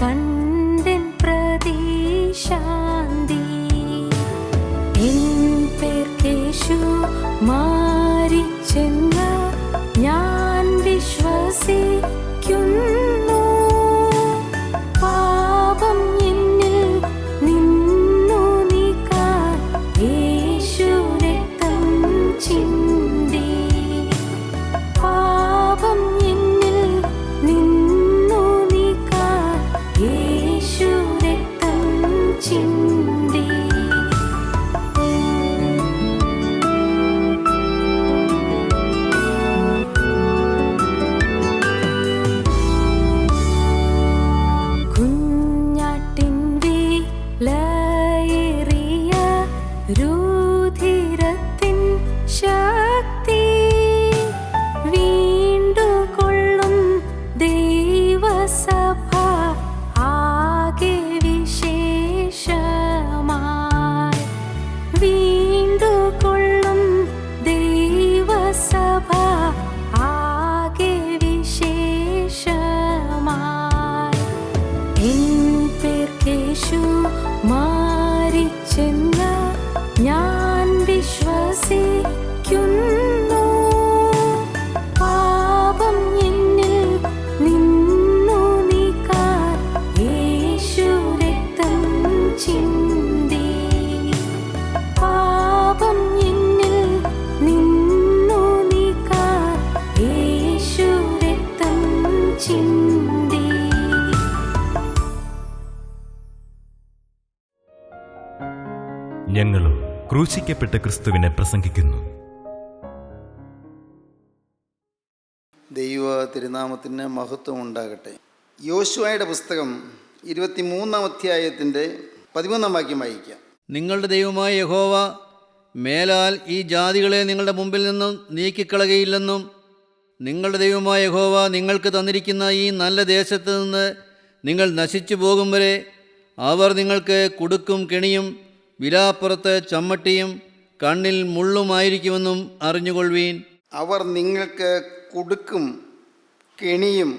കണ്ടൻ പ്രതിശാന്തി. N പേർക്കേശു മാരിച്ചെന്ന് ഞാൻ വിശ്വസിക്കുന്നു. പാപം എന്നിൽ നിന്നു നീക്കാൻ യേശു രക്തം ചിന്തി. പാപം എന്നിൽ നിന്നു നീക്കാൻ യേശു രക്തം ചിന്തി. കുഞ്ഞാട്ടിൻ വിലയേറിയ രുധിരത്തിൻ ശക്തി വീണ്ടുകൊള്ളും ദൈവസഭ ആകെ വിശേഷമായി. വീണ്ടുകൊള്ളും ദൈവസഭ ആകെ വിശേഷമായി. എൻ പേർക്കേശു മാരിച്ചെന്ന് ഞാൻ വിശ്വസിക്കുന്നു. പാപം എന്നിൽ നിന്നു നീക്കാൻ യേശു രക്തം ചിന്തി. പാപം എന്നിൽ നിന്നു നീക്കാൻ യേശു രക്തം ചിന്തി. ഞങ്ങളും ക്രൂശിക്കപ്പെട്ട ക്രിസ്തുവിനെ പ്രസംഗിക്കുന്നു. ദൈവ തിരുനാമത്തിന് മഹത്വം ഉണ്ടാകട്ടെ. യോശുവയുടെ പുസ്തകം 23-ാം അധ്യായത്തിൻ്റെ 13-ാം വാക്യം വായിക്കാം. നിങ്ങളുടെ ദൈവമായ യഹോവ മേലാൽ ഈ ജാതികളെ നിങ്ങളുടെ മുമ്പിൽ നിന്നും നീക്കിക്കളകയില്ലെന്നും നിങ്ങളുടെ ദൈവമായ യഹോവ നിങ്ങൾക്ക് തന്നിരിക്കുന്ന ഈ നല്ല ദേശത്ത് നിന്ന് നിങ്ങൾ നശിച്ചു പോകും വരെ അവർ നിങ്ങൾക്ക് കുടുക്കും കെണിയും വിലാപ്പുറത്ത് ചമ്മട്ടിയും കണ്ണിൽ മുള്ളുമായിരിക്കുമെന്നും അറിഞ്ഞുകൊള്ളുവീൻ. അവർ നിങ്ങൾക്ക് കുടുക്കും കെണിയും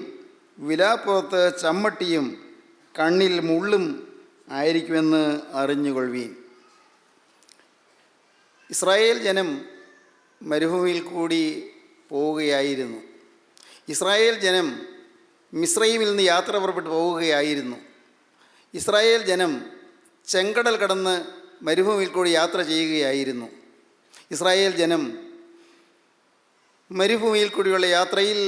വിലാപ്പുറത്ത് ചമ്മട്ടിയും കണ്ണിൽ മുള്ളും ആയിരിക്കുമെന്ന് അറിഞ്ഞുകൊള്ളുവീൻ. ഇസ്രായേൽ ജനം മരുഭൂമിയിൽ കൂടി പോവുകയായിരുന്നു. ഇസ്രായേൽ ജനം മിസ്രയീമിൽ നിന്ന് യാത്ര പുറപ്പെട്ടു പോവുകയായിരുന്നു. ഇസ്രായേൽ ജനം ചെങ്കടൽ കടന്ന് മരുഭൂമിയിൽ കൂടി യാത്ര ചെയ്യുകയായിരുന്നു. ഇസ്രായേൽ ജനം മരുഭൂമിയിൽ കൂടിയുള്ള യാത്രയിൽ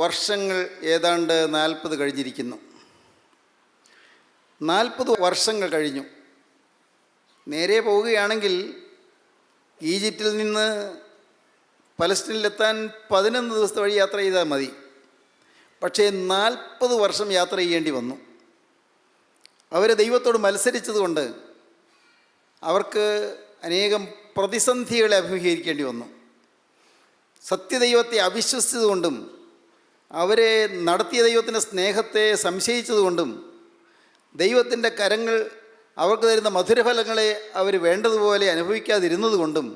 വർഷങ്ങൾ ഏതാണ്ട് 40 കഴിഞ്ഞിരിക്കുന്നു. 40 വർഷങ്ങൾ കഴിഞ്ഞു. നേരെ പോവുകയാണെങ്കിൽ ഈജിപ്തിൽ നിന്ന് പലസ്തീനിലെത്താൻ 11 ദിവസത്തെ വഴി യാത്ര ചെയ്താൽ മതി. പക്ഷേ 40 വർഷം യാത്ര ചെയ്യേണ്ടി വന്നു. അവർ ദൈവത്തോട് മത്സരിച്ചതുകൊണ്ട് അവർക്ക് അനേകം പ്രതിസന്ധികളെ അഭിമുഖീകരിക്കേണ്ടി വന്നു. സത്യദൈവത്തെ അവിശ്വസിച്ചതുകൊണ്ടും അവരെ നടത്തിയ ദൈവത്തിൻ്റെ സ്നേഹത്തെ സംശയിച്ചതുകൊണ്ടും ദൈവത്തിൻ്റെ കരങ്ങൾ അവർക്ക് തരുന്ന മധുരഫലങ്ങളെ അവർ വേണ്ടതുപോലെ അനുഭവിക്കാതിരുന്നതുകൊണ്ടും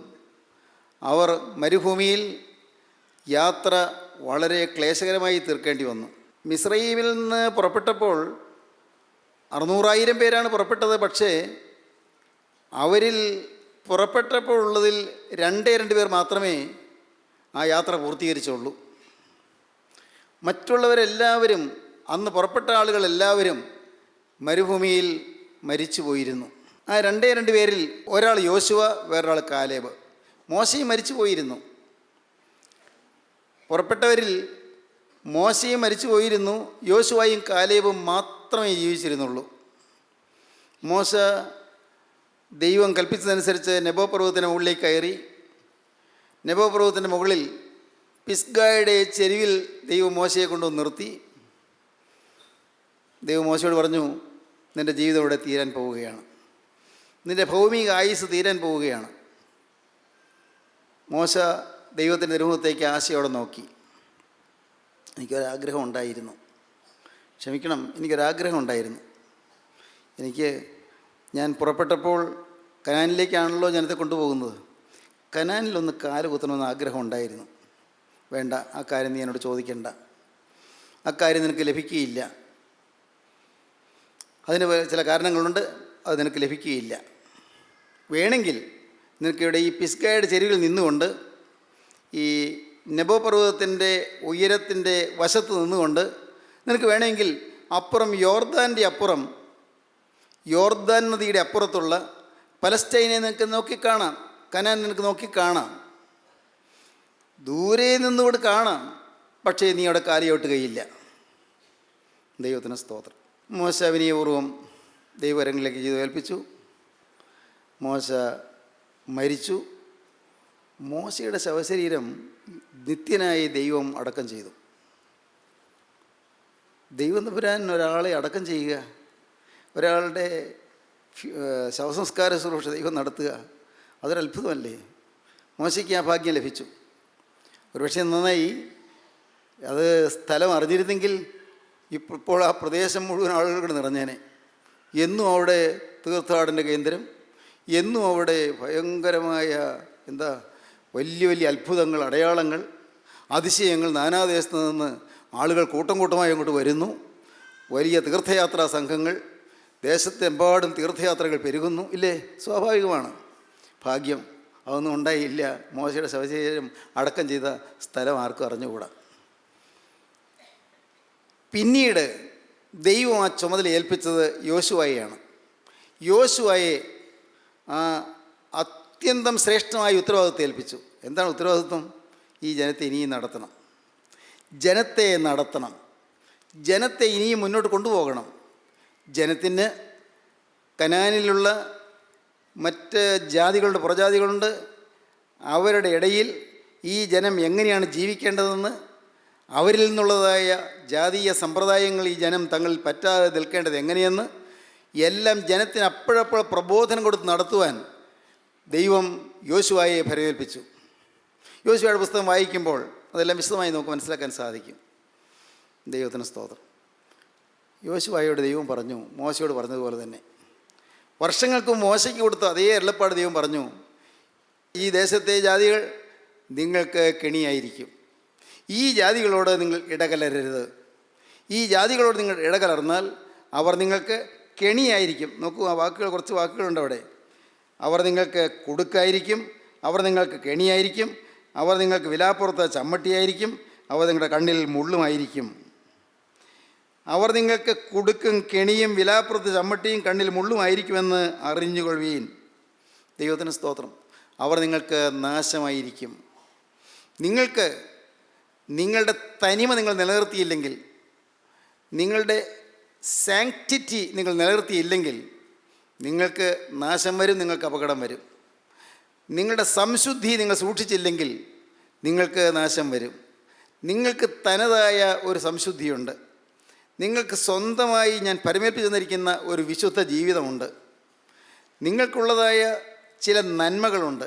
അവർ മരുഭൂമിയിൽ യാത്ര വളരെ ക്ലേശകരമായി തീർക്കേണ്ടി വന്നു. മിസ്രയീമിൽ നിന്ന് പുറപ്പെട്ടപ്പോൾ 600,000 പേരാണ് പുറപ്പെട്ടത്. പക്ഷേ അവരിൽ പുറപ്പെട്ടപ്പോൾ ഉള്ളതിൽ 2 പേർ മാത്രമേ ആ യാത്ര പൂർത്തീകരിച്ചുള്ളൂ. മറ്റുള്ളവരെല്ലാവരും, അന്ന് പുറപ്പെട്ട ആളുകളെല്ലാവരും മരുഭൂമിയിൽ മരിച്ചു പോയിരുന്നു. ആ 2 പേരിൽ ഒരാൾ യോശുവ, വേറൊരാൾ കാലേബ്. മോശയും മരിച്ചു പോയിരുന്നു. പുറപ്പെട്ടവരിൽ മോശയും മരിച്ചു പോയിരുന്നു. യോശുവയും കാലേബും മാത്രമേ ജീവിച്ചിരുന്നുള്ളൂ. മോശ ദൈവം കൽപ്പിച്ചതനുസരിച്ച് നെബോ പർവ്വതത്തിൻ്റെ മുകളിലേക്ക് കയറി. നെബോ പർവ്വതത്തിൻ്റെ മുകളിൽ പിസ്ഗായുടെ ചെരുവിൽ ദൈവം മോശയെ കൊണ്ടുവന്ന് നിർത്തി. ദൈവം മോശയോട് പറഞ്ഞു, നിൻ്റെ ജീവിതം ഇവിടെ തീരാൻ പോവുകയാണ്, നിൻ്റെ ഭൗമിക ആയുസ് തീരാൻ പോവുകയാണ്. മോശ ദൈവത്തിൻ്റെ തിരുമുഖത്തേക്ക് ആശയോടെ നോക്കി. എനിക്കൊരാഗ്രഹം ഉണ്ടായിരുന്നു, എനിക്കൊരാഗ്രഹം ഉണ്ടായിരുന്നു. ഞാൻ പുറപ്പെട്ടപ്പോൾ കനാനിലേക്കാണല്ലോ ജനത്തെ കൊണ്ടുപോകുന്നത്. കനാനിലൊന്ന് കാല് കുത്തണമെന്ന് ആഗ്രഹം ഉണ്ടായിരുന്നു. വേണ്ട, ആ കാര്യം നീ എന്നോട് ചോദിക്കണ്ട, ആ കാര്യം നിനക്ക് ലഭിക്കുകയില്ല. അതിന് ചില കാരണങ്ങളുണ്ട്, അത് നിനക്ക് ലഭിക്കുകയില്ല. വേണമെങ്കിൽ നിനക്കിവിടെ ഈ പിസ്ഗയുടെ ചെരുവിൽ നിന്നുകൊണ്ട് ഈ നെബോ പർവ്വതത്തിൻ്റെ ഉയരത്തിൻ്റെ വശത്ത് നിന്നുകൊണ്ട് നിനക്ക് വേണമെങ്കിൽ അപ്പുറം യോർദാൻ്റെ അപ്പുറം, യോർദാൻ നദിയുടെ അപ്പുറത്തുള്ള പലസ്റ്റൈനെ നിനക്ക് നോക്കിക്കാണാം, കനാൻ നിനക്ക് നോക്കിക്കാണാം, ദൂരെ നിന്നുകൊണ്ട് കാണാം. പക്ഷേ നീ അവിടെ കാലിയോട്ടുകയില്ല. ദൈവത്തിന് സ്തോത്രം. മോശ വിനയപൂർവ്വം ദൈവകരങ്ങളിലേക്ക് ചെയ്തു ഏൽപ്പിച്ചു. മോശ മരിച്ചു. മോശയുടെ ശവശരീരം നിത്യനായി ദൈവം അടക്കം ചെയ്തു. ദൈവം തമ്പുരാൻ ഒരാളെ അടക്കം ചെയ്യുക, ഒരാളുടെ ശവസംസ്കാര ശുശ്രൂഷ ദൈവം നടത്തുക, അതൊരത്ഭുതമല്ലേ? മോശയ്ക്ക് ആ ഭാഗ്യം ലഭിച്ചു. ഒരുപക്ഷെ നന്നായി അത് സ്ഥലം അറിഞ്ഞിരുന്നെങ്കിൽ ഇപ്പോൾ ആ പ്രദേശം മുഴുവൻ ആളുകൾ നിറഞ്ഞേനെ. എന്നും അവിടെ തീർത്ഥാടന കേന്ദ്രം, എന്നും അവിടെ ഭയങ്കരമായ വലിയ വലിയ അത്ഭുതങ്ങൾ, അടയാളങ്ങൾ, അതിശയങ്ങൾ. നാനാദേശത്ത് നിന്ന് ആളുകൾ കൂട്ടം കൂട്ടമായി അങ്ങോട്ട് വരുന്നു. വലിയ തീർത്ഥയാത്രാ സംഘങ്ങൾ, ദേശത്തെമ്പാടും തീർത്ഥയാത്രകൾ പെരുകുന്നു. ഇല്ലേ? സ്വാഭാവികമാണ്. ഭാഗ്യം അതൊന്നും ഉണ്ടായില്ല. മോശയുടെ ശവശരീരം അടക്കം ചെയ്ത സ്ഥലം ആർക്കും അറിഞ്ഞുകൂടാ. പിന്നീട് ദൈവം ആ ചുമതല ഏൽപ്പിച്ചത് യോശുവയെയാണ്. യോശുവയെ ആ അത്യന്തം ശ്രേഷ്ഠമായ ഉത്തരവാദിത്വം ഏൽപ്പിച്ചു. എന്താണ് ഉത്തരവാദിത്വം? ഈ ജനത്തെ ഇനിയും നടത്തണം, ജനത്തെ ഇനിയും മുന്നോട്ട് കൊണ്ടുപോകണം. ജനത്തിന് കനാനിലുള്ള മറ്റ് ജാതികളുടെ പുറജാതികളുണ്ട്. അവരുടെ ഇടയിൽ ഈ ജനം എങ്ങനെയാണ് ജീവിക്കേണ്ടതെന്ന്, അവരിൽ നിന്നുള്ളതായ ജാതീയ സമ്പ്രദായങ്ങൾ ഈ ജനം തങ്ങളിൽ പറ്റാതെ നിൽക്കേണ്ടത് എങ്ങനെയെന്ന് എല്ലാം ജനത്തിന് അപ്പോഴപ്പോൾ പ്രബോധനം കൊടുത്ത് നടത്തുവാൻ ദൈവം യോശുവയെ ഫലമേൽപ്പിച്ചു. യോശുവയുടെ പുസ്തകം വായിക്കുമ്പോൾ അതെല്ലാം വിശദമായി നമുക്ക് മനസ്സിലാക്കാൻ സാധിക്കും. ദൈവത്തിന് സ്തോത്രം. യോശുവയോട് ദൈവം പറഞ്ഞു, മോശയോട് പറഞ്ഞതുപോലെ തന്നെ വർഷങ്ങൾക്ക് മോശയ്ക്ക് കൊടുത്ത അതേ അരുളപ്പാട് ദൈവം പറഞ്ഞു, ഈ ദേശത്തെ ജാതികൾ നിങ്ങൾക്ക് കെണിയായിരിക്കും. ഈ ജാതികളോട് നിങ്ങൾ ഇടകലരരുത്. ഈ ജാതികളോട് നിങ്ങൾ ഇടകലർന്നാൽ അവർ നിങ്ങൾക്ക് കെണിയായിരിക്കും. നോക്കൂ, ആ വാക്കുകൾ, കുറച്ച് വാക്കുകളുണ്ട് അവിടെ. അവർ നിങ്ങൾക്ക് കുടുക്കായിരിക്കും, അവർ നിങ്ങൾക്ക് കെണിയായിരിക്കും, അവർ നിങ്ങൾക്ക് വിലാപ്പുറത്ത് ചമ്മട്ടിയായിരിക്കും, അവർ നിങ്ങളുടെ കണ്ണിൽ മുള്ളുമായിരിക്കും. അവർ നിങ്ങൾക്ക് കുടുക്കും, കെണിയും, വിലാപ്പുറത്ത് ചമ്മട്ടിയും, കണ്ണിൽ മുള്ളുമായിരിക്കുമെന്ന് അറിഞ്ഞുകൊള്ളുവീൻ. ദൈവത്തിന് സ്തോത്രം. അവർ നിങ്ങൾക്ക് നാശമായിരിക്കും. നിങ്ങൾക്ക് നിങ്ങളുടെ തനിമ നിങ്ങൾ നിലനിർത്തിയില്ലെങ്കിൽ, നിങ്ങളുടെ സാങ്ക്ടിറ്റി നിങ്ങൾ നിലനിർത്തിയില്ലെങ്കിൽ നിങ്ങൾക്ക് നാശം വരും, നിങ്ങൾക്ക് അപകടം വരും. നിങ്ങളുടെ സംശുദ്ധി നിങ്ങൾ സൂക്ഷിച്ചില്ലെങ്കിൽ നിങ്ങൾക്ക് നാശം വരും. നിങ്ങൾക്ക് തനതായ ഒരു സംശുദ്ധിയുണ്ട്. നിങ്ങൾക്ക് സ്വന്തമായി ഞാൻ പരമേൽപ്പിച്ചു തന്നിരിക്കുന്ന ഒരു വിശുദ്ധ ജീവിതമുണ്ട്. നിങ്ങൾക്കുള്ളതായ ചില നന്മകളുണ്ട്.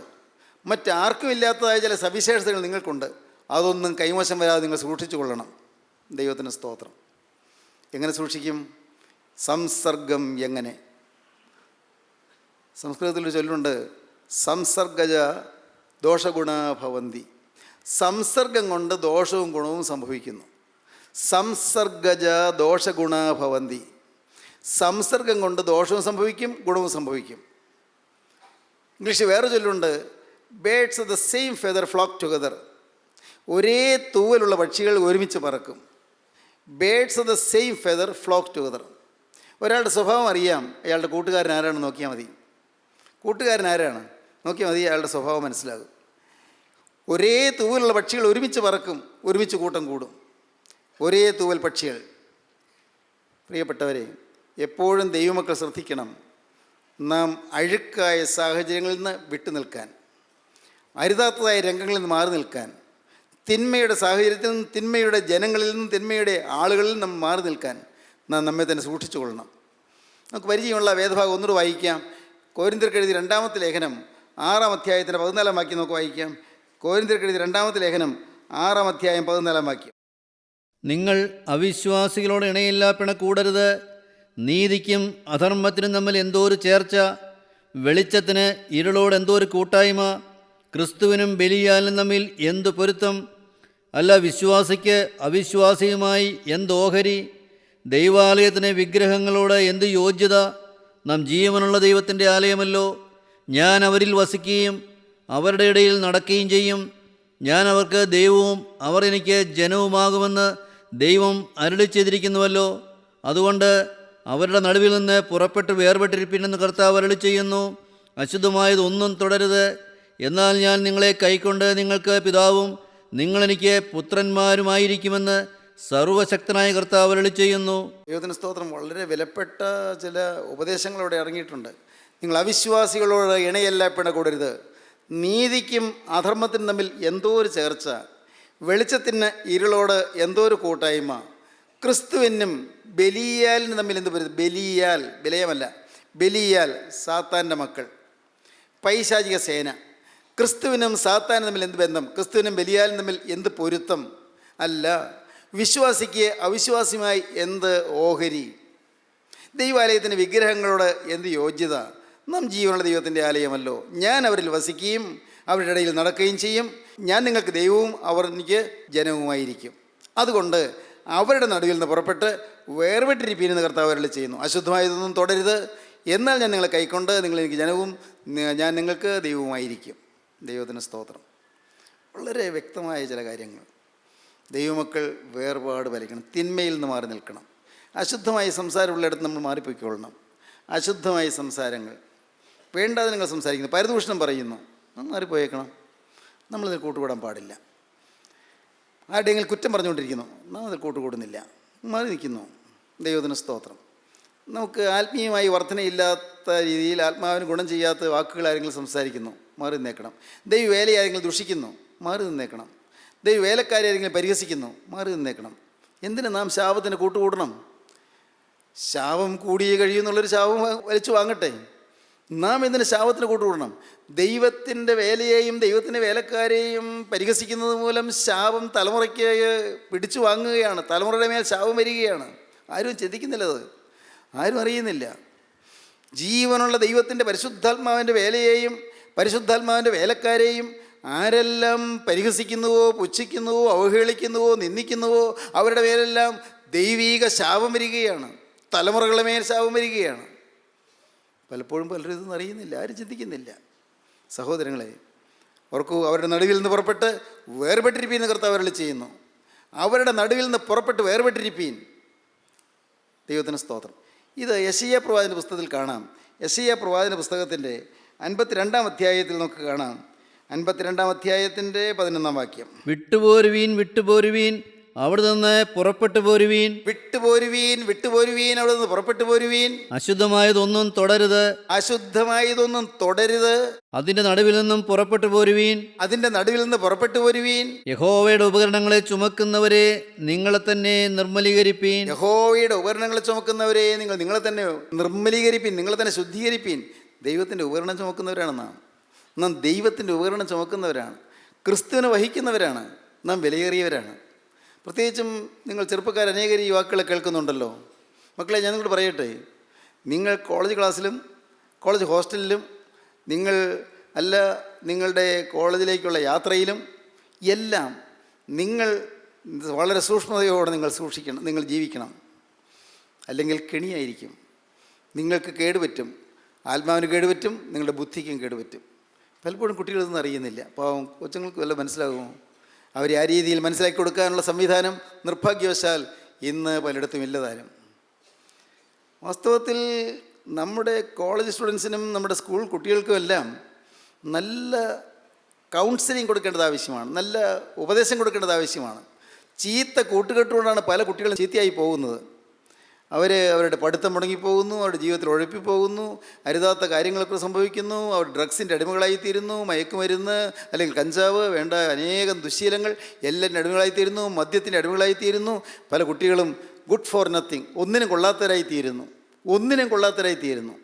മറ്റാർക്കും ഇല്ലാത്തതായ ചില സവിശേഷതകൾ നിങ്ങൾക്കുണ്ട്. അതൊന്നും കൈമോശം വരാതെ നിങ്ങൾ സൂക്ഷിച്ചു കൊള്ളണം. ദൈവത്തിന് സ്തോത്രം. എങ്ങനെ സൂക്ഷിക്കും? സംസർഗം. എങ്ങനെ? സംസ്കൃതത്തിൽ ചൊല്ലുണ്ട്, സംസർഗജ ദോഷഗുണ ഭവന്തി. സംസർഗം കൊണ്ട് ദോഷവും ഗുണവും സംഭവിക്കുന്നു. സംസർഗജ ദോഷഗുണ ഭവന്തി. സംസർഗം കൊണ്ട് ദോഷവും സംഭവിക്കും, ഗുണവും സംഭവിക്കും. ഇംഗ്ലീഷ് വേറെ ചൊല്ലുണ്ട്, birds of the same feather flock together. ഒരേ തൂവലുള്ള പക്ഷികൾ ഒരുമിച്ച് പറക്കും. Birds of the same feather flock together. ഒരാളുടെ സ്വഭാവം അറിയാം, അയാളുടെ കൂട്ടുകാരൻ ആരാണെന്ന് നോക്കിയാൽ മതി. കൂട്ടുകാരൻ ആരാണ് നോക്കിയാൽ മതി, അയാളുടെ സ്വഭാവം മനസ്സിലാകും. ഒരേ തൂവലുള്ള പക്ഷികൾ ഒരുമിച്ച് പറക്കും, ഒരുമിച്ച് കൂട്ടം കൂടും. ഒരേ തൂവൽ പക്ഷികൾ. പ്രിയപ്പെട്ടവരെ, എപ്പോഴും ദൈവമക്കൾ ശ്രദ്ധിക്കണം, നാം അഴുക്കായ സാഹചര്യങ്ങളിൽ നിന്ന് വിട്ടു നിൽക്കാൻ, അരുതാത്തതായ രംഗങ്ങളിൽ നിന്ന് മാറി നിൽക്കാൻ, തിന്മയുടെ സാഹചര്യത്തിൽ നിന്നും, തിന്മയുടെ ജനങ്ങളിൽ നിന്നും, തിന്മയുടെ ആളുകളിൽ നിന്നും മാറി നിൽക്കാൻ നാം നമ്മെ തന്നെ സൂക്ഷിച്ചു കൊള്ളണം. നമുക്ക് പരിചയമുള്ള വേദഭാഗം ഒന്നുകൂടെ വായിക്കാം. കോരിന്ത്യർക്കെഴുതിയ 2-ാമത്തെ ലേഖനം 6-ാം അധ്യായത്തിൻ്റെ 14-ാം വാക്യം നമുക്ക് വായിക്കാം. കോരിന്ത്യർക്കെഴുതിയ 2-ാമത്തെ ലേഖനം 6-ാം അധ്യായം 14-ാം വാക്യം. നിങ്ങൾ അവിശ്വാസികളോട് ഇണയില്ല പിണക്കൂടരുത്. നീതിക്കും അധർമ്മത്തിനും തമ്മിൽ എന്തോ ഒരു ചേർച്ച, വെളിച്ചത്തിന് ഇരുളോട് എന്തോ ഒരു കൂട്ടായ്മ, ക്രിസ്തുവിനും ബലിയാലും തമ്മിൽ എന്തു പൊരുത്തം. അല്ല വിശ്വാസിക്ക് അവിശ്വാസിയുമായി എന്തോഹരി. ദൈവാലയത്തിന് വിഗ്രഹങ്ങളോട് എന്ത് യോഗ്യത? നാം ജീവനുള്ള ദൈവത്തിൻ്റെ ആലയമല്ലോ. ഞാൻ അവരിൽ വസിക്കുകയും അവരുടെ ഇടയിൽ നടക്കുകയും ചെയ്യും. ഞാൻ അവർക്ക് ദൈവവും അവർ എനിക്ക് ജനവുമാകുമെന്ന് ദൈവം അരുളി ചെയ്തിരിക്കുന്നുവല്ലോ. അതുകൊണ്ട് അവരുടെ നടുവിൽ നിന്ന് പുറപ്പെട്ട് വേർപെട്ടിരിപ്പിനെന്ന് കർത്താവ് അരുളി ചെയ്യുന്നു. അശുദ്ധമായതൊന്നും തുടരുത്. എന്നാൽ ഞാൻ നിങ്ങളെ കൈക്കൊണ്ട് നിങ്ങൾക്ക് പിതാവും നിങ്ങളെനിക്ക് പുത്രന്മാരുമായിരിക്കുമെന്ന് സർവശക്തനായ കർത്താവ് അരുളി ചെയ്യുന്നു. ദൈവത്തിന് സ്തോത്രം. വളരെ വിലപ്പെട്ട ചില ഉപദേശങ്ങളോടെ ഇറങ്ങിയിട്ടുണ്ട്. നിങ്ങൾ അവിശ്വാസികളോട് ഇണയല്ല പിണകൂടരുത്. നീതിക്കും അധർമ്മത്തിനും തമ്മിൽ എന്തോ ഒരു ചേർച്ച, വെളിച്ചത്തിന് ഇരുളോട് എന്തോ ഒരു കൂട്ടായ്മ, ക്രിസ്തുവിനും ബലിയാലിനും തമ്മിൽ എന്ത് പറയുന്നത്? ബലിയാൽ, ബലയമല്ല, ബലിയാൽ സാത്താൻ്റെ മക്കൾ, പൈശാചിക സേന. ക്രിസ്തുവിനും സാത്താനും തമ്മിൽ എന്ത് ബന്ധം? ക്രിസ്തുവിനും ബലിയാലിനും തമ്മിൽ എന്ത് പൊരുത്തം? അല്ല. വിശ്വാസിക്ക് അവിശ്വാസിയുമായി എന്ത് ഓഹരി? ദൈവാലയത്തിൻ്റെ വിഗ്രഹങ്ങളോട് എന്ത് യോഗ്യത? നാം ജീവനുള്ള ദൈവത്തിൻ്റെ ആലയമല്ലോ. ഞാൻ അവരിൽ വസിക്കുകയും അവരുടെ ഇടയിൽ നടക്കുകയും ചെയ്യും. ഞാൻ നിങ്ങൾക്ക് ദൈവവും അവർ എനിക്ക് ജനവുമായിരിക്കും. അതുകൊണ്ട് അവരുടെ നടുവിൽ നിന്ന് പുറപ്പെട്ട് വേർപെട്ടിരിപ്പീനെന്ന് കർത്താവ് അരുളി ചെയ്യുന്നു. അശുദ്ധമായതൊന്നും തുടരുത്. എന്നാൽ ഞാൻ നിങ്ങളെ കൈക്കൊണ്ട് നിങ്ങൾ എനിക്ക് ജനവും ഞാൻ നിങ്ങൾക്ക് ദൈവവുമായിരിക്കും. ദൈവത്തിന് സ്തോത്രം. വളരെ വ്യക്തമായ ചില കാര്യങ്ങൾ. ദൈവമക്കൾ വേർപാട് പാലിക്കണം. തിന്മയിൽ നിന്ന് മാറി നിൽക്കണം. അശുദ്ധമായ സംസാരമുള്ളിടത്ത് നമ്മൾ മാറിപ്പോയിക്കൊള്ളണം. അശുദ്ധമായ സംസാരങ്ങൾ വേണ്ടാതെ നിങ്ങൾ സംസാരിക്കുന്നു, പരദൂഷണം പറയുന്നു, മാറിപ്പോയേക്കണം. നമ്മളിതിൽ കൂട്ടുകൂടാൻ പാടില്ല. ആരുടെയെങ്കിലും കുറ്റം പറഞ്ഞുകൊണ്ടിരിക്കുന്നു, നാം അതിൽ കൂട്ടുകൂടുന്നില്ല, മാറി നിൽക്കുന്നു. ദൈവത്തിന് സ്തോത്രം. നമുക്ക് ആത്മീയമായി വർധനയില്ലാത്ത രീതിയിൽ ആത്മാവിന് ഗുണം ചെയ്യാത്ത വാക്കുകൾ ആരെങ്കിലും സംസാരിക്കുന്നു, മാറി നിന്നേക്കണം. ദൈവവേല ആരെങ്കിലും ദുഷിക്കുന്നു, മാറി നിന്നേക്കണം. ദൈവവേലക്കാരെ ആരെങ്കിലും പരിഹസിക്കുന്നു, മാറി നിന്നേക്കണം. എന്തിന് നാം ശാപത്തിന് കൂട്ടുകൂടണം? ശാപം കൂടിയേ കഴിയുമെന്നുള്ളൊരു ശാപം വലിച്ചു വാങ്ങട്ടെ. നാം എന്തിന് ശാപത്തിന് കൂട്ടുകൂടണം? ദൈവത്തിൻ്റെ വേലയെയും ദൈവത്തിൻ്റെ വേലക്കാരെയും പരിഹസിക്കുന്നത് മൂലം ശാപം തലമുറയ്ക്ക് പിടിച്ചു വാങ്ങുകയാണ്. തലമുറയുടെ മേൽ ശാപം വരികയാണ്. ആരും ചിന്തിക്കുന്നില്ലത്, ആരും അറിയുന്നില്ല. ജീവനുള്ള ദൈവത്തിൻ്റെ പരിശുദ്ധാത്മാവിൻ്റെ വേലയെയും പരിശുദ്ധാത്മാവിൻ്റെ വേലക്കാരെയും ആരെല്ലാം പരിഹസിക്കുന്നുവോ, പുച്ഛിക്കുന്നുവോ, അവഹേളിക്കുന്നുവോ, നിന്ദിക്കുന്നുവോ അവരുടെ മേലെല്ലാം ദൈവീക ശാപം വരികയാണ്. തലമുറകളുടെ മേൽ ശാപം വരികയാണ്. പലപ്പോഴും പലരും ഇതൊന്നും അറിയുന്നില്ല, ആരും ചിന്തിക്കുന്നില്ല. സഹോദരങ്ങളെ, ഓർക്കൂ, അവരുടെ നടുവിൽ നിന്ന് പുറപ്പെട്ട് വേർപെട്ടിരിപ്പീൻ എന്ന് കർത്താവ് അരുളി ചെയ്യുന്നു. അവരുടെ നടുവിൽ നിന്ന് പുറപ്പെട്ട് വേർപെട്ടിരിപ്പീൻ. ദൈവത്തിന് സ്തോത്രം. ഇത് യെശയ്യാ പ്രവാചകൻ്റെ പുസ്തകത്തിൽ കാണാം. യെശയ്യാ പ്രവാചകൻ്റെ പുസ്തകത്തിൻ്റെ 52-ാം അധ്യായത്തിൽ നമുക്ക് കാണാം. 52-ാം അധ്യായത്തിൻ്റെ 11-ാം വാക്യം. വിട്ടുപോരുവീൻ, വിട്ടുപോരുവീൻ, അവിടെ നിന്ന് പുറപ്പെട്ടു പോരുവീൻ. വിട്ടുപോരുവീൻ, വിട്ടുപോരുവീൻ, അവിടെ നിന്ന് പുറപ്പെട്ടു പോരുവീൻ. അശുദ്ധമായതൊന്നും തുടരുത്, അശുദ്ധമായതൊന്നും തുടരുത്. അതിന്റെ നടുവിൽ നിന്നും പുറപ്പെട്ടു പോരുവീൻ, അതിൻ്റെ നടുവിൽ നിന്ന് പുറപ്പെട്ടു പോരുവീൻ. യഹോവയുടെ ഉപകരണങ്ങളെ ചുമക്കുന്നവരെ നിങ്ങളെ തന്നെ നിർമ്മലീകരിപ്പീൻ. യഹോവയുടെ ഉപകരണങ്ങളെ ചുമക്കുന്നവരെ നിങ്ങൾ നിങ്ങളെ തന്നെ നിർമ്മലീകരിപ്പീൻ, നിങ്ങളെ തന്നെ ശുദ്ധീകരിപ്പീൻ. ദൈവത്തിൻ്റെ ഉപകരണം ചുമക്കുന്നവരാണ് നാം ദൈവത്തിൻ്റെ ഉപകരണം ചുമക്കുന്നവരാണ്. ക്രിസ്തുവിനെ വഹിക്കുന്നവരാണ് നാം. വിലയേറിയവരാണ്. പ്രത്യേകിച്ചും നിങ്ങൾ ചെറുപ്പക്കാർ അനേകം ഈ വാക്കുകളെ കേൾക്കുന്നുണ്ടല്ലോ. മക്കളെ, ഞാൻ നിങ്ങളോട് പറയട്ടെ, നിങ്ങൾ കോളേജ് ക്ലാസ്സിലും കോളേജ് ഹോസ്റ്റലിലും നിങ്ങൾ അല്ല നിങ്ങളുടെ കോളേജിലേക്കുള്ള യാത്രയിലും എല്ലാം നിങ്ങൾ വളരെ സൂക്ഷ്മതയോടെ നിങ്ങൾ സൂക്ഷിക്കണം, നിങ്ങൾ ജീവിക്കണം. അല്ലെങ്കിൽ കെണിയായിരിക്കും. നിങ്ങൾക്ക് കേടുപറ്റും, ആത്മാവിന് കേടുപറ്റും, നിങ്ങളുടെ ബുദ്ധിക്കും കേടുപറ്റും. പലപ്പോഴും കുട്ടികളൊന്നും അറിയുന്നില്ല. പാവം കൊച്ചുങ്ങൾക്ക് വല്ല മനസ്സിലാകുമോ? അവരെ ആ രീതിയിൽ മനസ്സിലാക്കി കൊടുക്കാനുള്ള സംവിധാനം നിർഭാഗ്യവശാൽ ഇന്ന് പലയിടത്തും ഇല്ലതാനും. വാസ്തവത്തിൽ നമ്മുടെ കോളേജ് സ്റ്റുഡൻസിനും നമ്മുടെ സ്കൂൾ കുട്ടികൾക്കുമെല്ലാം നല്ല കൗൺസിലിംഗ് കൊടുക്കേണ്ടത് ആവശ്യമാണ്, നല്ല ഉപദേശം കൊടുക്കേണ്ടത് ആവശ്യമാണ്. ചീത്ത കൂട്ടുകെട്ടുകൊണ്ടാണ് പല കുട്ടികളും ചീത്തയായി പോകുന്നത്. അവരുടെ പഠിത്തം മുടങ്ങിപ്പോകുന്നു, അവരുടെ ജീവിതത്തിൽ ഉഴപ്പിപ്പോകുന്നു, അരുതാത്ത കാര്യങ്ങളൊക്കെ സംഭവിക്കുന്നു, അവർ ഡ്രഗ്സിൻ്റെ അടിമകളായിത്തീരുന്നു, മയക്കുമരുന്ന് അല്ലെങ്കിൽ കഞ്ചാവ്, വേണ്ട അനേകം ദുശ്ശീലങ്ങൾ എല്ലാം അടിമകളായിത്തീരുന്നു, മദ്യത്തിൻ്റെ അടിമകളായിത്തീരുന്നു. പല കുട്ടികളും ഗുഡ് ഫോർ നത്തിങ്, ഒന്നിനും കൊള്ളാത്തവരായിത്തീരുന്നു.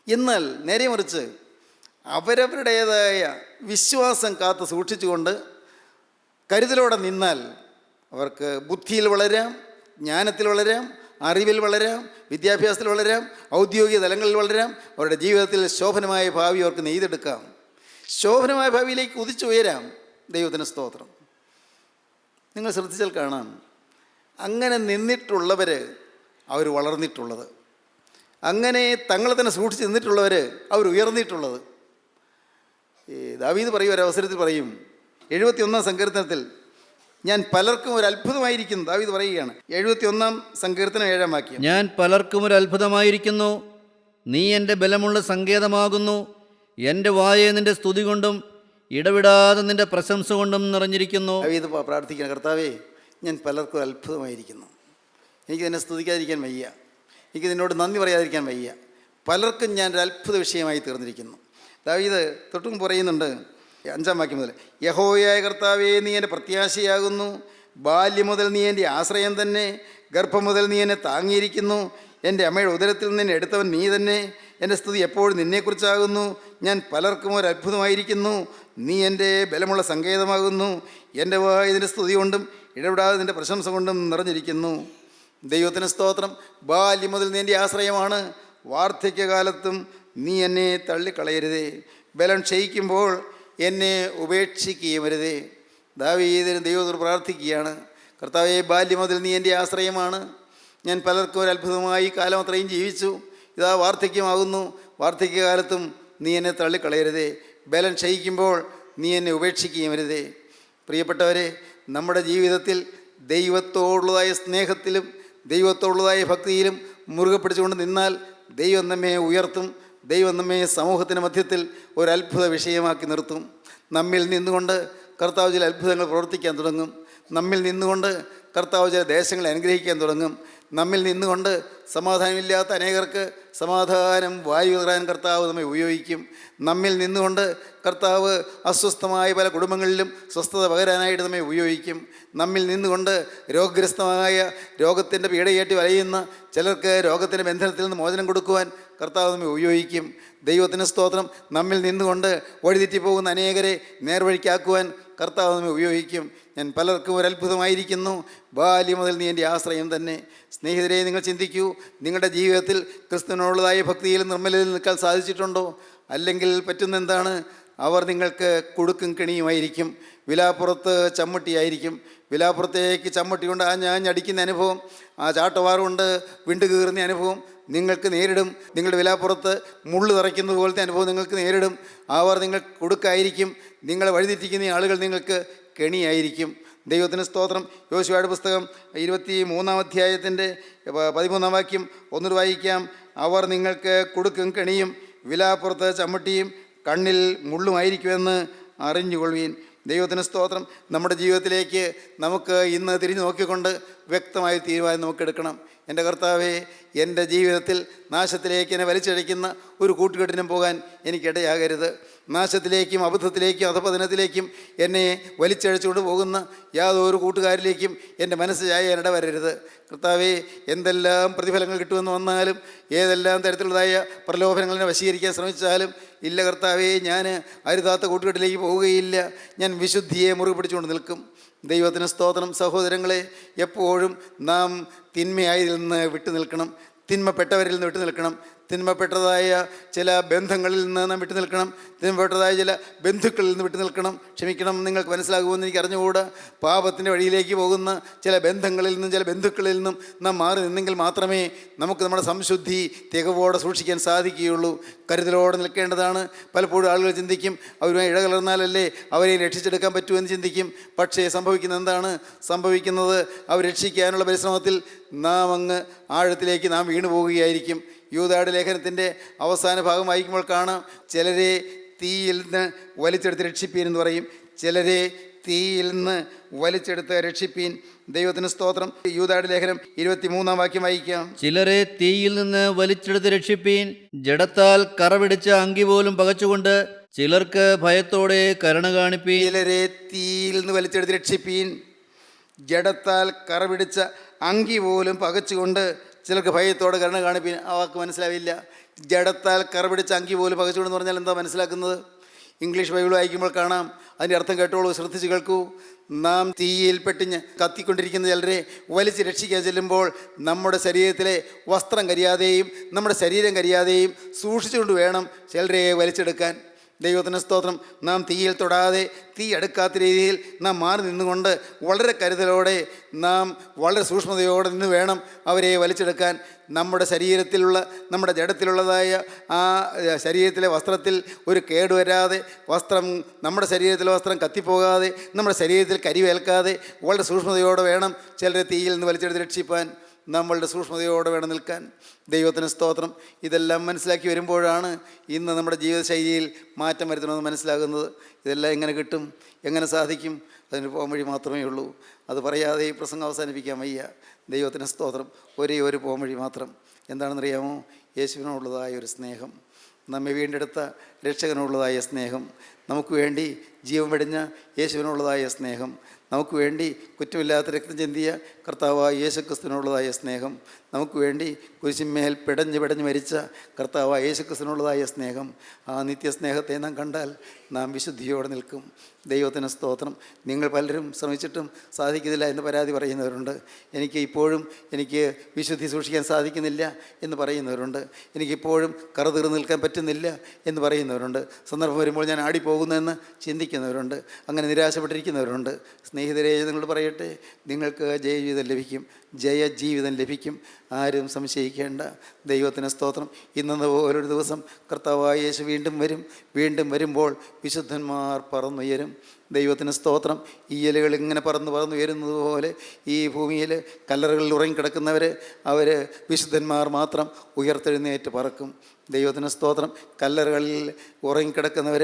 എന്നാൽ നേരെ മറിച്ച് അവരവരുടേതായ വിശ്വാസം കാത്ത് സൂക്ഷിച്ചുകൊണ്ട് കരുതലോടെ നിന്നാൽ അവർക്ക് ബുദ്ധിയിൽ വളരാം, ജ്ഞാനത്തിൽ വളരാം, അറിവിൽ വളരാം, വിദ്യാഭ്യാസത്തിൽ വളരാം, ഔദ്യോഗിക തലങ്ങളിൽ വളരാം. അവരുടെ ജീവിതത്തിൽ ശോഭനമായ ഭാവി അവർക്ക് നെയ്തെടുക്കാം. ശോഭനമായ ഭാവിയിലേക്ക് ഉദിച്ചുയരാം. ദൈവത്തിന് സ്തോത്രം. നിങ്ങൾ ശ്രദ്ധിച്ചാൽ കാണാം, അങ്ങനെ നിന്നിട്ടുള്ളവർ അവർ വളർന്നിട്ടുള്ളത്, അങ്ങനെ തങ്ങളെ തന്നെ സൂക്ഷിച്ച് നിന്നിട്ടുള്ളവർ അവർ ഉയർന്നിട്ടുള്ളത്. ദാവീദ് പറയും, ഒരവസരത്തിൽ പറയും, 71 സങ്കീർത്തനത്തിൽ, ഞാൻ പലർക്കും ഒരു അത്ഭുതമായിരിക്കുന്നു. ദാവീദ് പറയുകയാണ്, 71 സങ്കീർത്തനം 7 വാക്യം, ഞാൻ പലർക്കും ഒരു അത്ഭുതമായിരിക്കുന്നു, നീ എൻ്റെ ബലമുള്ള സങ്കേതമാകുന്നു, എൻ്റെ വായെ നിൻ്റെ സ്തുതി കൊണ്ടും ഇടവിടാതെ നിൻ്റെ പ്രശംസ കൊണ്ടും നിറഞ്ഞിരിക്കുന്നു. ദാവീദ് പ്രാർത്ഥിക്കണം, കർത്താവേ, ഞാൻ പലർക്കും ഒരു അത്ഭുതമായിരിക്കുന്നു, എനിക്ക് നിന്നെ സ്തുതിക്കാതിരിക്കാൻ വയ്യ, എനിക്ക് നിന്നോട് നന്ദി പറയാതിരിക്കാൻ വയ്യ, പലർക്കും ഞാൻ ഒരു അത്ഭുത വിഷയമായി തീർന്നിരിക്കുന്നു. ദാവീദ് തൊട്ടും പറയുന്നുണ്ട് 5 വാക്യം മുതൽ, യഹോവയായ കർത്താവേ, നീ എൻ്റെ പ്രത്യാശയാകുന്നു, ബാല്യം മുതൽ നീ എൻ്റെ ആശ്രയം തന്നെ, ഗർഭം മുതൽ നീ എന്നെ താങ്ങിയിരിക്കുന്നു, എൻ്റെ അമ്മയുടെ ഉദരത്തിൽ നിന്ന് എന്നെ എടുത്തവൻ നീ തന്നെ, എൻ്റെ സ്തുതി എപ്പോഴും നിന്നെക്കുറിച്ചാകുന്നു, ഞാൻ പലർക്കും ഒരു അത്ഭുതമായിരിക്കുന്നു, നീ എൻ്റെ ബലമുള്ള സങ്കേതമാകുന്നു, എൻ്റെ വായ ഇതിൻ്റെ സ്തുതി കൊണ്ടും ഇടപെടാതെ നിൻ്റെ പ്രശംസ കൊണ്ടും നിറഞ്ഞിരിക്കുന്നു. ദൈവത്തിന് സ്തോത്രം. ബാല്യം മുതൽ നീ എൻ്റെ ആശ്രയമാണ്, വാർദ്ധക്യകാലത്തും നീ എന്നെ തള്ളിക്കളയരുതേ, ബലം ക്ഷയിക്കുമ്പോൾ എന്നെ ഉപേക്ഷിക്കുകയുമരുതേ. ദാവീദിന് ദൈവത്തോട് പ്രാർത്ഥിക്കുകയാണ്, കർത്താവേ, ബാല്യം മുതൽ നീ എൻ്റെ ആശ്രയമാണ്, ഞാൻ പലർക്കും ഒരു അത്ഭുതമായി കാലം അത്രയും ജീവിച്ചു, ഇതാ വാർദ്ധക്യമാകുന്നു, വാർദ്ധക്യകാലത്തും നീ എന്നെ തള്ളിക്കളയരുതേ, ബലം ക്ഷയിക്കുമ്പോൾ നീ എന്നെ ഉപേക്ഷിക്കുകയുമരുതേ. പ്രിയപ്പെട്ടവരെ, നമ്മുടെ ജീവിതത്തിൽ ദൈവത്തോടുള്ളതായ സ്നേഹത്തിലും ദൈവത്തോടുള്ളതായ ഭക്തിയിലും മുറുകെ പിടിച്ചുകൊണ്ട് നിന്നാൽ ദൈവം നമ്മെ ഉയർത്തും, ദൈവം നമ്മെ സമൂഹത്തിൻ്റെ മധ്യത്തിൽ ഒരു അത്ഭുത വിഷയമാക്കി നിർത്തും. നമ്മിൽ നിന്നുകൊണ്ട് കർത്താവ് ചില അത്ഭുതങ്ങൾ പ്രവർത്തിക്കാൻ തുടങ്ങും, നമ്മിൽ നിന്നുകൊണ്ട് കർത്താവ് ചില ദേശങ്ങളെ അനുഗ്രഹിക്കാൻ തുടങ്ങും, നമ്മിൽ നിന്നുകൊണ്ട് സമാധാനമില്ലാത്ത അനേകർക്ക് സമാധാനം വായുതരാൻ കർത്താവ് നമ്മെ ഉപയോഗിക്കും, നമ്മിൽ നിന്നുകൊണ്ട് കർത്താവ് അസ്വസ്ഥമായ പല കുടുംബങ്ങളിലും സ്വസ്ഥത പകരാനായിട്ട് നമ്മെ ഉപയോഗിക്കും, നമ്മിൽ നിന്നുകൊണ്ട് രോഗഗ്രസ്തമായ രോഗത്തിൻ്റെ പീഡയേറ്റി വലയുന്ന ചിലർക്ക് രോഗത്തിൻ്റെ ബന്ധനത്തിൽ നിന്ന് മോചനം കൊടുക്കുവാൻ കർത്താവ് നമ്മെ ഉപയോഗിക്കും. ദൈവത്തിന് സ്തോത്രം. നമ്മിൽ നിന്നുകൊണ്ട് വഴിതെറ്റിപ്പോകുന്ന അനേകരെ നേർവഴിക്കാക്കുവാൻ കർത്താവ് നമ്മെ ഉപയോഗിക്കും. ഞാൻ പലർക്കും ഒരു അത്ഭുതമായിരിക്കുന്നു, ബാല്യം മുതൽ നീ എൻ്റെ ആശ്രയം തന്നെ. സ്നേഹിതരെ, നിങ്ങൾ ചിന്തിക്കൂ, നിങ്ങളുടെ ജീവിതത്തിൽ ക്രിസ്തുവിനോടുള്ളതായ ഭക്തിയിൽ നിർമ്മലയിൽ നിൽക്കാൻ സാധിച്ചിട്ടുണ്ടോ? അല്ലെങ്കിൽ പറ്റുന്ന എന്താണ്? അവർ നിങ്ങൾക്ക് കുടുക്കും കെണിയുമായിരിക്കും, വിലാപ്പുറത്ത് ചമ്മട്ടിയായിരിക്കും. വിലാപ്പുറത്തേക്ക് ചമ്മട്ടി കൊണ്ട് ആഞ്ഞടിക്കുന്ന അനുഭവം, ആ ചാട്ടവാറ് കൊണ്ട് വിണ്ടു കീറുന്ന അനുഭവം നിങ്ങൾക്ക് നേരിടും. നിങ്ങളുടെ വിലാപ്പുറത്ത് മുള്ളു തറയ്ക്കുന്നത് പോലത്തെ അനുഭവം നിങ്ങൾക്ക് നേരിടും. അവർ നിങ്ങൾക്ക് കുടുക്കായിരിക്കും, നിങ്ങളെ വഴിതെറ്റിക്കുന്ന ആളുകൾ നിങ്ങൾക്ക് കെണിയായിരിക്കും. ദൈവത്തിന് സ്തോത്രം. യോശുവയുടെ പുസ്തകം 23-ാം അധ്യായത്തിൻ്റെ 13-ാം വാക്യം ഒന്നുകൂടി വായിക്കാം. അവർ നിങ്ങൾക്ക് കുടുക്കും കെണിയും വിലാപ്പുറത്ത് ചമ്മട്ടിയും കണ്ണിൽ മുള്ളുമായിരിക്കുമെന്ന് അറിഞ്ഞുകൊള്ളുവീൻ. ദൈവത്തിന് സ്തോത്രം. നമ്മുടെ ജീവിതത്തിലേക്ക് നമുക്ക് ഇന്ന് തിരിഞ്ഞു നോക്കിക്കൊണ്ട് വ്യക്തമായ തീരുമാനം നമുക്കെടുക്കണം. എൻ്റെ കർത്താവേ, എൻ്റെ ജീവിതത്തിൽ നാശത്തിലേക്ക് എന്നെ വലിച്ചഴിക്കുന്ന ഒരു കൂട്ടുകെട്ടിനും പോകാൻ എനിക്കിടയാകരുത്. നാശത്തിലേക്കും അബദ്ധത്തിലേക്കും അധപതനത്തിലേക്കും എന്നെ വലിച്ചഴിച്ചുകൊണ്ട് പോകുന്ന യാതൊരു കൂട്ടുകാരിലേക്കും എൻ്റെ മനസ്സ് ചായാൻ ഇടവരരുത്. കർത്താവേ, എന്തെല്ലാം പ്രതിഫലങ്ങൾ കിട്ടുമെന്ന് വന്നാലും, ഏതെല്ലാം തരത്തിലുള്ളതായ പ്രലോഭനങ്ങളെ വശീകരിക്കാൻ ശ്രമിച്ചാലും ഇല്ല കർത്താവേ, ഞാൻ അരുതാത്ത കൂട്ടുകെട്ടിലേക്ക് പോവുകയില്ല. ഞാൻ വിശുദ്ധിയെ മുറുകെ പിടിച്ചുകൊണ്ട് നിൽക്കും. ദൈവത്തിന് സ്തോത്രം. സഹോദരങ്ങളെ, എപ്പോഴും നാം തിന്മയായതിൽ നിന്ന് വിട്ടു നിൽക്കണം, തിന്മപ്പെട്ടവരിൽ നിന്ന് വിട്ടു നിൽക്കണം, തിന്മപ്പെട്ടതായ ചില ബന്ധങ്ങളിൽ നിന്ന് നാം വിട്ടു നിൽക്കണം, തിന്മപ്പെട്ടതായ ചില ബന്ധുക്കളിൽ നിന്ന് വിട്ടു നിൽക്കണം. ക്ഷമിക്കണം, നിങ്ങൾക്ക് മനസ്സിലാകുമെന്ന് എനിക്ക് അറിഞ്ഞുകൂടാ. പാപത്തിൻ്റെ വഴിയിലേക്ക് പോകുന്ന ചില ബന്ധങ്ങളിൽ നിന്നും ചില ബന്ധുക്കളിൽ നിന്നും നാം മാറി നിന്നെങ്കിൽ മാത്രമേ നമുക്ക് നമ്മുടെ സംശുദ്ധി തികവോടെ സൂക്ഷിക്കാൻ സാധിക്കുകയുള്ളൂ. കരുതലോടെ നിൽക്കേണ്ടതാണ്. പലപ്പോഴും ആളുകൾ ചിന്തിക്കും, അവരുമായി ഇടകലർന്നാലല്ലേ അവരെ രക്ഷിച്ചെടുക്കാൻ പറ്റുമെന്ന് ചിന്തിക്കും. പക്ഷേ സംഭവിക്കുന്നത് എന്താണ്? സംഭവിക്കുന്നത് അവർ രക്ഷിക്കാനുള്ള പരിശ്രമത്തിൽ നാം അങ്ങ് ആഴത്തിലേക്ക് നാം വീണു പോവുകയായിരിക്കും. യൂദായുടെ ലേഖനത്തിൻ്റെ അവസാന ഭാഗം വായിക്കുമ്പോൾ കാണാം, ചിലരെ തീയിൽ നിന്ന് വലിച്ചെടുത്ത് രക്ഷിപ്പീൻ എന്ന് പറയും. ചിലരെ തീയിൽ നിന്ന് വലിച്ചെടുത്ത് രക്ഷിപ്പീൻ. ദൈവത്തിന് സ്തോത്രം. യൂദായുടെ ലേഖനം 23-ാം വാക്യം വായിക്കാം. ചിലരെ തീയിൽ നിന്ന് വലിച്ചെടുത്ത് രക്ഷിപ്പീൻ, ജഡത്താൽ കറപിടിച്ച അങ്കി പോലും പകച്ചുകൊണ്ട് ചിലർക്ക് ഭയത്തോടെ കരുണ കാണിപ്പീൻ. ചിലരെ തീയിൽ നിന്ന് വലിച്ചെടുത്ത് രക്ഷിപ്പീൻ, ജഡത്താൽ കറപിടിച്ച അങ്കി പോലും പകച്ചുകൊണ്ട് ചിലർക്ക് ഭയത്തോടെ കരുണ കാണിപ്പീൻ. ആ വാക്ക് മനസ്സിലാവില്ല. ജഡത്താൽ കറപിടിച്ച അങ്കി പോലും പകച്ചുകൊണ്ടെന്ന് പറഞ്ഞാൽ എന്താ മനസ്സിലാക്കുന്നത്? ഇംഗ്ലീഷ് ബൈബിൾ വായിക്കുമ്പോൾ കാണാം. അതിൻ്റെ അർത്ഥം കേട്ടോളൂ, ശ്രദ്ധിച്ച് കേൾക്കൂ. നാം തീയിൽ പെട്ടിഞ്ഞ് കത്തിക്കൊണ്ടിരിക്കുന്ന ചിലരെ വലിച്ച് രക്ഷിക്കാൻ ചെല്ലുമ്പോൾ നമ്മുടെ ശരീരത്തിലെ വസ്ത്രം കരിയാതെയും നമ്മുടെ ശരീരം കരിയാതെയും സൂക്ഷിച്ചുകൊണ്ട് വേണം ചിലരെ വലിച്ചെടുക്കാൻ. ദൈവത്തിന് സ്തോത്രം. നാം തീയിൽ തൊടാതെ തീ അടുക്കാത്ത രീതിയിൽ നാം മാറി നിന്നുകൊണ്ട് വളരെ കരുതലോടെ നാം വളരെ സൂക്ഷ്മതയോടെ നിന്ന് വേണം അവരെ വലിച്ചെടുക്കാൻ. നമ്മുടെ ശരീരത്തിലുള്ള നമ്മുടെ ജഡത്തിലുള്ളതായ ആ ശരീരത്തിലെ വസ്ത്രത്തിൽ ഒരു കേടുവരാതെ, നമ്മുടെ ശരീരത്തിലെ വസ്ത്രം കത്തിപ്പോകാതെ, നമ്മുടെ ശരീരത്തിൽ കരിവേൽക്കാതെ വളരെ സൂക്ഷ്മതയോടെ വേണം ചിലരെ തീയിൽ നിന്ന് വലിച്ചെടുത്ത് രക്ഷിപ്പാൻ. നമ്മളുടെ സൂക്ഷ്മതയോടെ വേണം നിൽക്കാൻ. ദൈവത്തിന് സ്തോത്രം. ഇതെല്ലാം മനസ്സിലാക്കി വരുമ്പോഴാണ് ഇന്ന് നമ്മുടെ ജീവിതശൈലിയിൽ മാറ്റം വരുത്തണമെന്ന് മനസ്സിലാകുന്നത്. ഇതെല്ലാം എങ്ങനെ കിട്ടും, എങ്ങനെ സാധിക്കും? അതിന് പോകാൻ വഴി മാത്രമേ ഉള്ളൂ. അത് പറയാതെ ഈ പ്രസംഗം അവസാനിപ്പിക്കാൻ വയ്യ. ദൈവത്തിന് സ്തോത്രം. ഒരേ ഒരു പോകാൻ വഴി മാത്രം. എന്താണെന്നറിയാമോ? യേശുവിനോടുള്ളതായ ഒരു സ്നേഹം, നമ്മെ വീണ്ടെടുത്ത രക്ഷകനുള്ളതായ സ്നേഹം, നമുക്ക് വേണ്ടി ജീവൻ വെടിഞ്ഞ യേശുവിനുള്ളതായ സ്നേഹം, നമുക്ക് വേണ്ടി കുറ്റമില്ലാത്ത രക്തം ചിന്തിയ കർത്താവായ യേശുക്രിസ്തുവിനുള്ളതായ സ്നേഹം, നമുക്ക് വേണ്ടി കുരിശിന്മേൽ പിടഞ്ഞ് മരിച്ച കർത്താവായ യേശുക്രിസ്തുവിനുള്ളതായ സ്നേഹം, ആ നിത്യസ്നേഹത്തെ നാം കണ്ടാൽ നാം വിശുദ്ധിയോടെ നിൽക്കും. ദൈവത്തിന് സ്തോത്രം. നിങ്ങൾ പലരും ശ്രമിച്ചിട്ടും സാധിക്കുന്നില്ല എന്ന് പരാതി പറയുന്നവരുണ്ട്. എനിക്ക് വിശുദ്ധി സൂക്ഷിക്കാൻ സാധിക്കുന്നില്ല എന്ന് പറയുന്നവരുണ്ട്. എനിക്കിപ്പോഴും കറുതീർന്ന് നിൽക്കാൻ പറ്റുന്നില്ല എന്ന് പറയുന്നവരുണ്ട്. സന്ദർഭം വരുമ്പോൾ ഞാൻ ആടിപ്പോകുന്നതെന്ന് ചിന്തിക്കുന്നവരുണ്ട്. അങ്ങനെ നിരാശപ്പെട്ടിരിക്കുന്നവരുണ്ട്. സ്നേഹിതരെ, നിങ്ങൾ പറയട്ടെ, നിങ്ങൾക്ക് ജയജീവിതം ലഭിക്കും, ജയജീവിതം ലഭിക്കും. ആരും സംശയിക്കേണ്ട. ദൈവത്തിന് സ്തോത്രം. ഇന്നെന്ന പോലൊരു ദിവസം കർത്താവായ യേശു വീണ്ടും വരുമ്പോൾ വിശുദ്ധന്മാർ പറന്നുയരും. ദൈവത്തിന് സ്തോത്രം. ഈ ഇലകൾ ഇങ്ങനെ പറന്നുയരുന്നത് പോലെ ഈ ഭൂമിയിൽ കല്ലറകളിൽ ഉറങ്ങിക്കിടക്കുന്നവർ, അവർ വിശുദ്ധന്മാർ മാത്രം ഉയർത്തെഴുന്നേറ്റ് പറക്കും. ദൈവത്തിന് സ്തോത്രം. കല്ലറകളിൽ ഉറങ്ങിക്കിടക്കുന്നവർ,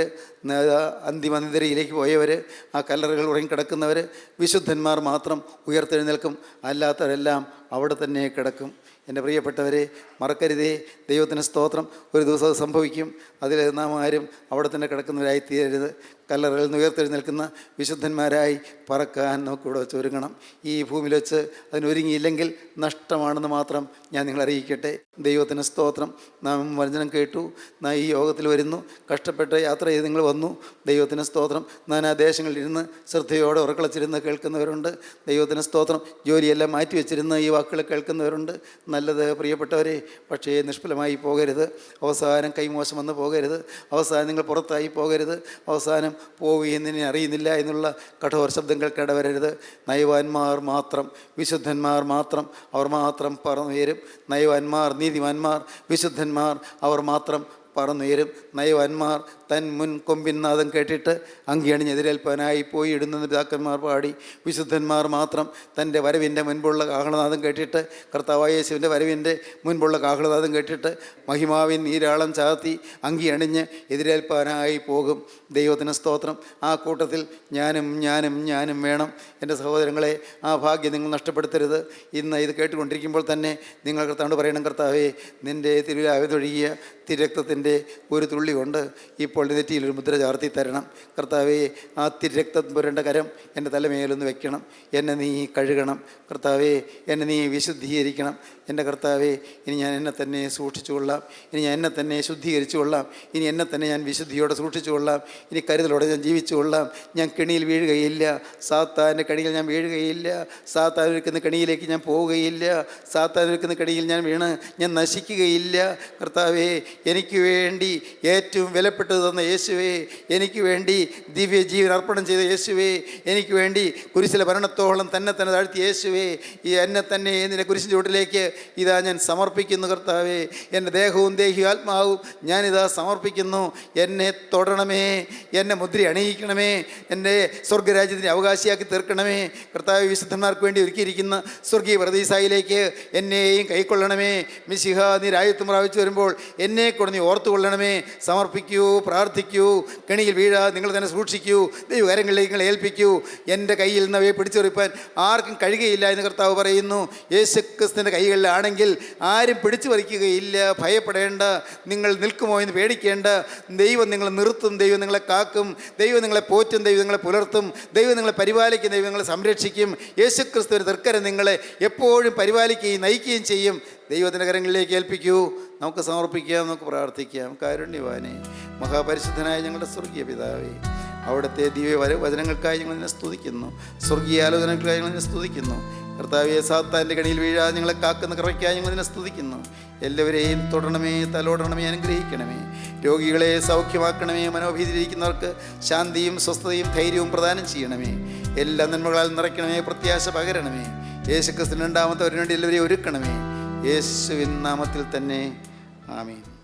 അന്തിമനിദ്രയിലേക്ക് പോയവർ, ആ കല്ലറകളിൽ ഉറങ്ങിക്കിടക്കുന്നവർ, വിശുദ്ധന്മാർ മാത്രം ഉയർത്തെഴുന്നേൽക്കും. അല്ലാത്തവരെല്ലാം അവിടെ തന്നെ കിടക്കും. എൻ്റെ പ്രിയപ്പെട്ടവരെ, മറക്കരുതേ. ദൈവത്തിന് സ്തോത്രം. ഒരു ദിവസം അത് സംഭവിക്കും. അതിൽ നാം ആരും അവിടെ തന്നെ കിടക്കുന്നവരായി തീരരുത്. കല്ലറകളിൽ നിന്ന് ഉയർത്തെഴുന്നേൽക്കുന്ന വിശുദ്ധന്മാരായി പറക്കാൻ നമുക്കിവിടെ വെച്ച് ഒരുങ്ങണം. ഈ ഭൂമിയിൽ വെച്ച് അതിനൊരുങ്ങിയില്ലെങ്കിൽ നഷ്ടമാണെന്ന് മാത്രം ഞാൻ നിങ്ങളെ അറിയിക്കട്ടെ. ദൈവത്തിന് സ്തോത്രം. നാം വചനം കേട്ടു, നാം ഈ യോഗത്തിൽ വരുന്നു, കഷ്ടപ്പെട്ട് യാത്ര ചെയ്ത് നിങ്ങൾ വന്നു. ദൈവത്തിന് സ്തോത്രം. നാനാ ദേശങ്ങളിലിരുന്ന് ശ്രദ്ധയോടെ ഉറക്കളച്ചിരുന്ന് കേൾക്കുന്നവരുണ്ട്. ദൈവത്തിന് സ്തോത്രം. ജോലിയെല്ലാം മാറ്റിവെച്ചിരുന്ന് ഈ വാക്കുകൾ കേൾക്കുന്നവരുണ്ട്. നല്ലത് പ്രിയപ്പെട്ടവരെ. പക്ഷേ നിഷ്ഫലമായി പോകരുത്. അവസാനം കൈമോശം വന്ന് പോകരുത്. അവസാനം നിങ്ങൾ പുറത്തായി പോകരുത്. അവസാനം പോവുകയെന്നെ അറിയുന്നില്ല എന്നുള്ള കഠോര ശബ്ദം കേൾക്കേണ്ടവരരുത്. നയവാന്മാർ മാത്രം, വിശുദ്ധന്മാർ മാത്രം, അവർ മാത്രം പറന്നുയരും. നയവാന്മാർ, നീതിമാന്മാർ, വിശുദ്ധന്മാർ, അവർ മാത്രം പറന്നുയരും. നയവാന്മാർ തൻ മുൻ കൊമ്പിൻ നാദം കേട്ടിട്ട് അങ്കിയണിഞ്ഞ് എതിരേൽപ്പാനായി പോയി ഇടുന്ന പിതാക്കന്മാർ പാടി. വിശുദ്ധന്മാർ മാത്രം തൻ്റെ വരവിൻ്റെ മുൻപുള്ള കാഹളനാദം കേട്ടിട്ട്, കർത്താവായ യേശുവിൻ്റെ വരവിൻ്റെ മുൻപുള്ള കാഹളനാദം കേട്ടിട്ട് മഹിമാവിൻ നീരാളം ചാർത്തി അങ്കിയണിഞ്ഞ് എതിരേൽപ്പാനായി പോകും. ദൈവത്തിന് സ്തോത്രം. ആ കൂട്ടത്തിൽ ഞാനും വേണം. എൻ്റെ സഹോദരങ്ങളെ, ആ ഭാഗ്യം നിങ്ങൾ നഷ്ടപ്പെടുത്തരുത്. ഇന്ന് ഇത് കേട്ടുകൊണ്ടിരിക്കുമ്പോൾ തന്നെ നിങ്ങൾ കർത്താവിനോട് പറയണം, കർത്താവേ, നിൻ്റെ തിരുവിലാവതൊഴുകിയ തിരക്തത്തിൻ്റെ ഒരു തുള്ളി കൊണ്ട് ഇപ്പോൾ നെറ്റിയിലൊരു മുദ്ര ചാർത്തി തരണം. കർത്താവേ, ആ തിരക്തം പുരണ്ട കരം എൻ്റെ തലമേലൊന്ന് വെക്കണം. എന്നെ നീ കഴുകണം. കർത്താവേ, എന്നെ നീ വിശുദ്ധീകരിക്കണം. എൻ്റെ കർത്താവേ, ഇനി ഞാൻ എന്നെ തന്നെ സൂക്ഷിച്ചു കൊള്ളാം. ഇനി ഞാൻ എന്നെ തന്നെ ശുദ്ധീകരിച്ചു കൊള്ളാം. ഇനി എന്നെ തന്നെ ഞാൻ വിശുദ്ധിയോടെ സൂക്ഷിച്ചു കൊള്ളാം. ഇനി കരുതലോടെ ഞാൻ ജീവിച്ചു കൊള്ളാം. ഞാൻ കെണിയിൽ വീഴുകയില്ല. സാത്താൻ്റെ കണിയിൽ ഞാൻ വീഴുകയില്ല. സാത്താൻ ഒരുക്കുന്ന കണിയിലേക്ക് ഞാൻ പോവുകയില്ല. സാത്താൻ ഒരുക്കുന്ന കണിയിൽ ഞാൻ വീണ് ഞാൻ നശിക്കുകയില്ല. കർത്താവേ, എനിക്ക് വേണ്ടി ഏറ്റവും വിലപ്പെട്ടത് തന്ന യേശുവേ, എനിക്ക് വേണ്ടി ദിവ്യജീവൻ അർപ്പണം ചെയ്ത യേശുവേ, എനിക്ക് വേണ്ടി കുരിശിലെ മരണത്തോളം തന്നെ താഴ്ത്തിയ യേശുവേ, ഈ എന്നെ തന്നെ നിന്റെ കുരിശിൻ ചുവട്ടിലേക്ക് ഇതാ ഞാൻ സമർപ്പിക്കുന്നു. കർത്താവേ, എൻ്റെ ദേഹവും ദേഹിയും ആത്മാവും ഞാനിതാ സമർപ്പിക്കുന്നു. എന്നെ തൊടണമേ, എന്നെ മുദ്ര അണിയിക്കണമേ, എൻ്റെ സ്വർഗരാജ്യത്തിൻ്റെ അവകാശിയാക്കി തീർക്കണമേ. കർത്താവ്, വിശുദ്ധന്മാർക്ക് വേണ്ടി ഒരുക്കിയിരിക്കുന്ന സ്വർഗീയ പ്രതീസായിലേക്ക് എന്നെയും കൈക്കൊള്ളണമേ. മിശിഹ, നീ രാജ്യത്വം പ്രാപിച്ചു വരുമ്പോൾ എന്നെ കൊണ്ട് നീ ഓർത്തുകൊള്ളണമേ. സമർപ്പിക്കൂ, പ്രാർത്ഥിക്കൂ, കെണിയിൽ വീഴാതെ നിങ്ങൾ തന്നെ സൂക്ഷിക്കൂ. ദൈവകരങ്ങളിലേക്ക് നിങ്ങൾ ഏൽപ്പിക്കൂ. എൻ്റെ കയ്യിൽ നിന്ന് അവയെ പിടിച്ചെറിപ്പാൻ ആർക്കും കഴിയുകയില്ല എന്ന് കർത്താവ് പറയുന്നു. യേശുക്രിസ്തുവിൻ്റെ കൈകളിലാണെങ്കിൽ ആരും പിടിച്ചു പറിക്കുകയില്ല. ഭയപ്പെടേണ്ട. നിങ്ങൾ നിൽക്കുമോ എന്ന് പേടിക്കേണ്ട. ദൈവം നിങ്ങളെ നിർത്തും. ദൈവം നിങ്ങളെ കാക്കും. ദൈവം നിങ്ങളെ പോറ്റും. ദൈവം നിങ്ങളെ പുലർത്തും. ദൈവം നിങ്ങളെ പരിപാലിക്കും. ദൈവം നിങ്ങളെ സംരക്ഷിക്കും. യേശുക്രിസ്തുവിൻ്റെ തൃക്കരം നിങ്ങളെ എപ്പോഴും പരിപാലിക്കുകയും നയിക്കുകയും ചെയ്യും. ദൈവത്തിൻ്റെ കരങ്ങളിലേക്ക് ഏൽപ്പിക്കൂ. നമുക്ക് സമർപ്പിക്കാം, നമുക്ക് പ്രാർത്ഥിക്കാം. കാരുണ്യവാനേ, മഹാപരിശുദ്ധനായ ഞങ്ങളുടെ സ്വർഗീയ പിതാവേ, അവിടുത്തെ ദിവ്യ വചനങ്ങൾക്കായി ഞങ്ങൾ നിന്നെ സ്തുതിക്കുന്നു. സ്വർഗീയ ആലോചനകൾക്കായി ഞങ്ങൾ നിന്നെ സ്തുതിക്കുന്നു. കർത്താവേ, സാത്താൻ്റെ കണിയിൽ വീഴാതെ ഞങ്ങളെ കാക്കുന്ന കൃപയ്ക്കായി ഞങ്ങൾ നിന്നെ സ്തുതിക്കുന്നു. എല്ലാവരെയും തൊടണമേ, തലോടണമേ, അനുഗ്രഹിക്കണമേ. രോഗികളെ സൗഖ്യമാക്കണമേ. മനോഭീതിയിലിരിക്കുന്നവർക്ക് ശാന്തിയും സ്വസ്ഥതയും ധൈര്യവും പ്രദാനം ചെയ്യണമേ. എല്ലാ നന്മകളാൽ നിറയ്ക്കണമേ, പ്രത്യാശ പകരണമേ. യേശുക്രിസ്തുവിന്റെ രണ്ടാമത്തെ വരുന്നതിന് വേണ്ടി എല്ലാവരെയും ഒരുക്കണമേ. യേശുവിൻ നാമത്തിൽ തന്നെ ആമീൻ.